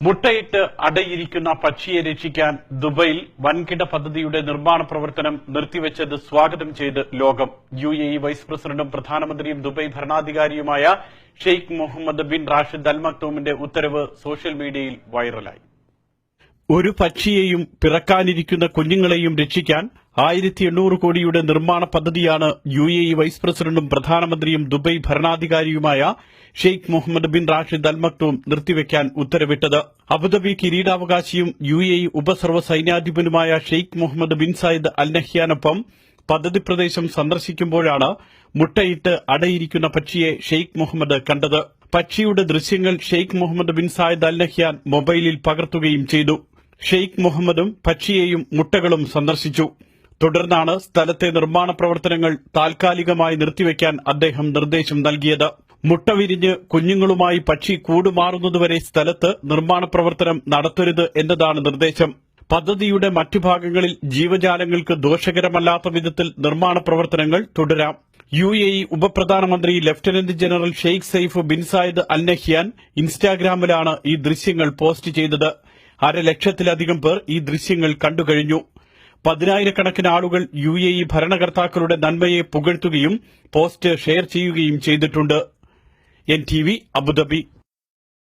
മുട്ടയിട്ട് അടയിരിക്കുന്ന പക്ഷിയെ രക്ഷിക്കാൻ ദുബൈയിൽ വൻകിട പദ്ധതിയുടെ നിർമ്മാണ പ്രവർത്തനം നിർത്തിവെച്ചത് സ്വാഗതം ചെയ്ത് ലോകം. UAE വൈസ് പ്രസിഡന്റും പ്രധാനമന്ത്രിയും ദുബൈ ഭരണാധികാരിയുമായ Sheikh Muhammad bin Rashid Al മക്തൂമിന്റെ ഉത്തരവ് സോഷ്യൽ മീഡിയയിൽ വൈറലായി. ഒരു പക്ഷിയെയും പിറക്കാനിരിക്കുന്ന കുഞ്ഞുങ്ങളെയും രക്ഷിക്കാൻ 1800 കോടിയുടെ നിർമ്മാണ പദ്ധതിയാണ് UAE വൈസ് പ്രസിഡന്റും പ്രധാനമന്ത്രിയും ദുബൈ ഭരണാധികാരിയുമായ Sheikh Muhammad bin Rashid Al Maktoum നിർത്തിവെക്കാൻ ഉത്തരവിട്ടത്. അബുദാബി കിരീടാവകാശിയും UAE ഉപസർവ്വ സൈന്യാധിപനുമായ Sheikh Muhammad bin Zayed Al നഹ്യാനൊപ്പം പദ്ധതി പ്രദേശം സന്ദർശിക്കുമ്പോഴാണ് മുട്ടയിട്ട് അടയിരിക്കുന്ന പക്ഷിയെ ഷെയ്ഖ് മുഹമ്മദ് കണ്ടത്. പക്ഷിയുടെ ദൃശ്യങ്ങൾ Sheikh Muhammad bin Zayed Al Nahyan മൊബൈലിൽ പകർത്തുകയും ചെയ്തു. ഷെയ്ഖ് മുഹമ്മദും പക്ഷിയെയും മുട്ടകളും സന്ദർശിച്ചു. തുടർന്നാണ് സ്ഥലത്തെ നിർമ്മാണ പ്രവർത്തനങ്ങൾ താൽക്കാലികമായി നിർത്തിവെക്കാൻ അദ്ദേഹം നിർദ്ദേശം നൽകിയത്. മുട്ട വിരിഞ്ഞ് കുഞ്ഞുങ്ങളുമായി പക്ഷി കൂടുമാറുന്നതുവരെ സ്ഥലത്ത് നിർമ്മാണ പ്രവർത്തനം നടത്തരുത് എന്നതാണ് നിർദ്ദേശം. പദ്ധതിയുടെ മറ്റു ഭാഗങ്ങളിൽ ജീവജാലങ്ങൾക്ക് ദോഷകരമല്ലാത്ത വിധത്തിൽ നിർമ്മാണ പ്രവർത്തനങ്ങൾ തുടരാം. UAE ഉപപ്രധാനമന്ത്രി lieutenant general Sheikh Saif bin Zayed Al Nahyan ഇൻസ്റ്റാഗ്രാമിലാണ് ഈ ദൃശ്യങ്ങൾ പോസ്റ്റ് ചെയ്തത്. 1.5 ലക്ഷത്തിലധികം പേർ ഈ ദൃശ്യങ്ങൾ കണ്ടുകഴിഞ്ഞു. 10,000-കണക്കിന് ആളുകൾ UAE ഭരണകർത്താക്കളുടെ നന്മയെ പുകഴ്ത്തുകയും പോസ്റ്റ് ഷെയർ ചെയ്യുകയും ചെയ്തിട്ടുണ്ട്. NTV Abu Dhabi.